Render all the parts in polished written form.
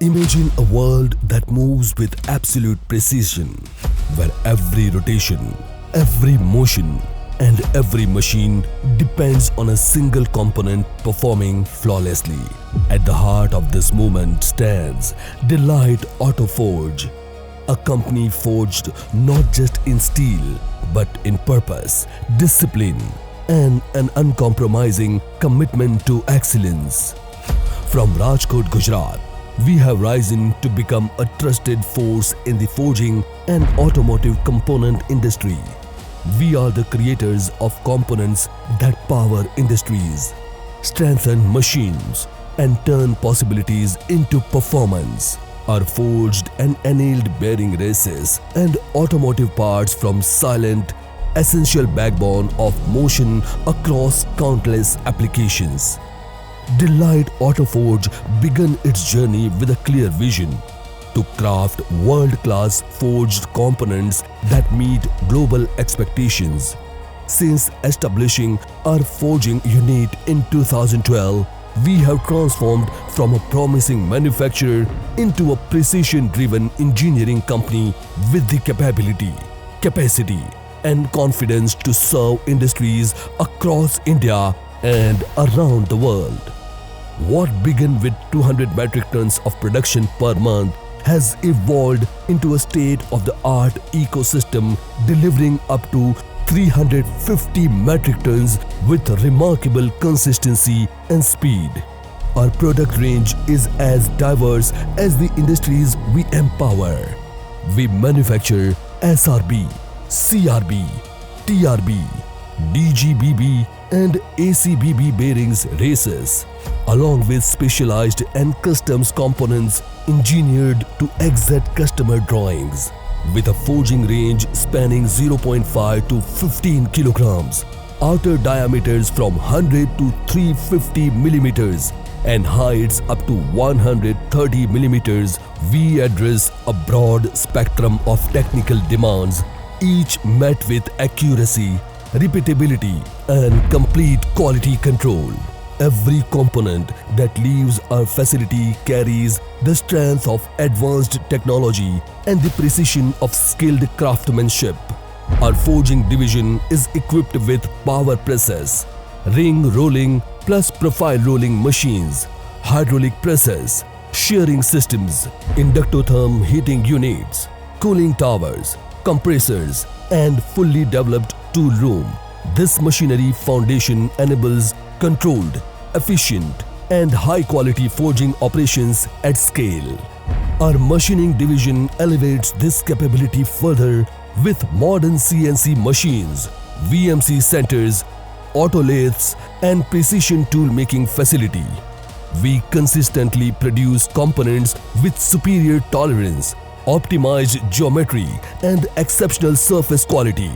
Imagine a world that moves with absolute precision, where every rotation, every motion, and every machine depends on a single component performing flawlessly. At the heart of this movement stands Delight Auto Forge, a company forged not just in steel but in purpose, discipline, and an uncompromising commitment to excellence. From Rajkot, Gujarat, we have risen to become a trusted force in the forging and automotive component industry. We are the creators of components that power industries, strengthen machines, and turn possibilities into performance. Our forged and annealed bearing races and automotive parts from silent, essential backbone of motion across countless applications. Delight Auto Forge began its journey with a clear vision to craft world-class forged components that meet global expectations. Since establishing our forging unit in 2012, we have transformed from a promising manufacturer into a precision-driven engineering company with the capability, capacity, and confidence to serve industries across India and around the world. What began with 200 metric tons of production per month has evolved into a state-of-the-art ecosystem delivering up to 350 metric tons with remarkable consistency and speed. Our product range is as diverse as the industries we empower. We manufacture SRB, CRB, TRB, DGBB and ACBB bearings races, along with specialized and customs components engineered to exact customer drawings. With a forging range spanning 0.5 to 15 kilograms, outer diameters from 100 to 350 millimeters, and heights up to 130 millimeters, we address a broad spectrum of technical demands, each met with accuracy, repeatability, and complete quality control. Every component that leaves our facility carries the strength of advanced technology and the precision of skilled craftsmanship. Our forging division is equipped with power presses, ring rolling plus profile rolling machines, hydraulic presses, shearing systems, inductotherm heating units, cooling towers, compressors, and fully developed tool room. This machinery foundation enables controlled, efficient, and high-quality forging operations at scale. Our machining division elevates this capability further with modern CNC machines, VMC centers, auto lathes, and precision tool-making facility. We consistently produce components with superior tolerance, optimized geometry, and exceptional surface quality.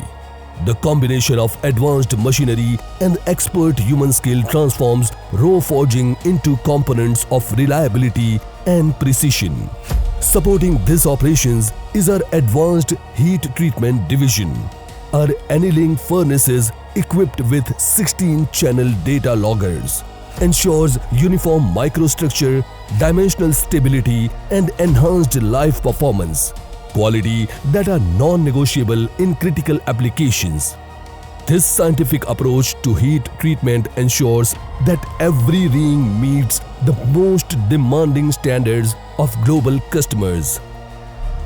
The combination of advanced machinery and expert human skill transforms raw forging into components of reliability and precision. Supporting these operations is our advanced heat treatment division. Our annealing furnaces equipped with 16-channel data loggers ensures uniform microstructure, dimensional stability, and enhanced life performance, quality that are non-negotiable in critical applications. This scientific approach to heat treatment ensures that every ring meets the most demanding standards of global customers.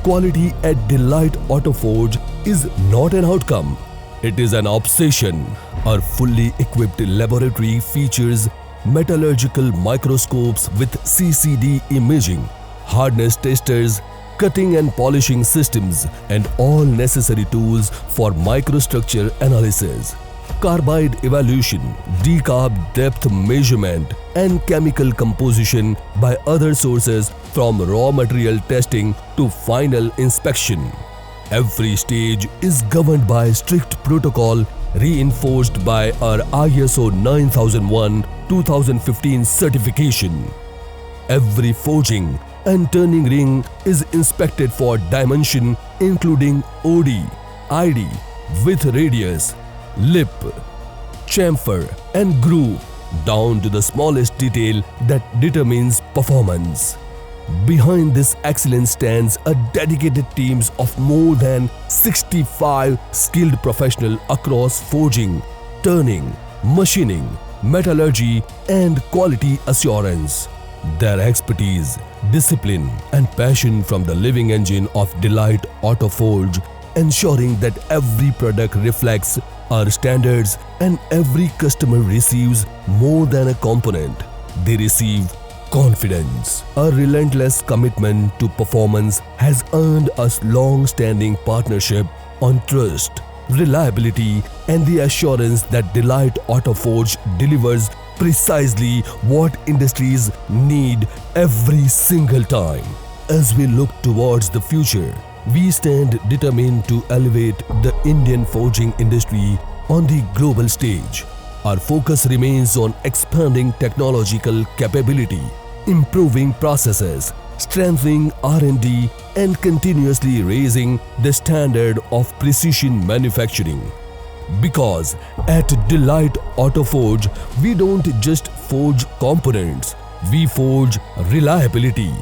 Quality at Delight Auto Forge is not an outcome, it is an obsession. Our fully equipped laboratory features metallurgical microscopes with CCD imaging, hardness testers, cutting and polishing systems, and all necessary tools for microstructure analysis, carbide evaluation, decarb depth measurement, and chemical composition by other sources from raw material testing to final inspection. Every stage is governed by strict protocol reinforced by our ISO 9001-2015 certification. Every forging and turning ring is inspected for dimension including OD, ID, width radius, lip, chamfer, and groove down to the smallest detail that determines performance. Behind this excellence stands a dedicated team of more than 65 skilled professionals across forging, turning, machining, metallurgy, and quality assurance. Their expertise, discipline, and passion from the living engine of Delight Auto Forge, ensuring that every product reflects our standards and every customer receives more than a component. They receive confidence. A relentless commitment to performance has earned us long-standing partnership on trust, reliability, and the assurance that Delight Auto Forge delivers precisely what industries need every single time. As we look towards the future, we stand determined to elevate the Indian forging industry on the global stage. Our focus remains on expanding technological capability, improving processes, strengthening R&D, and continuously raising the standard of precision manufacturing. Because at Delight Auto Forge, we don't just forge components, we forge reliability,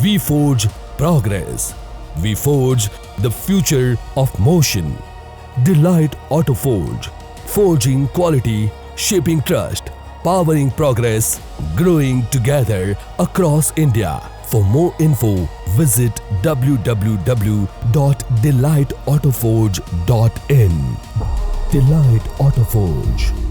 we forge progress, we forge the future of motion. Delight Auto Forge, forging quality, shaping trust, powering progress, growing together across India. For more info, visit www.delightautoforge.in. Delight Auto Forge.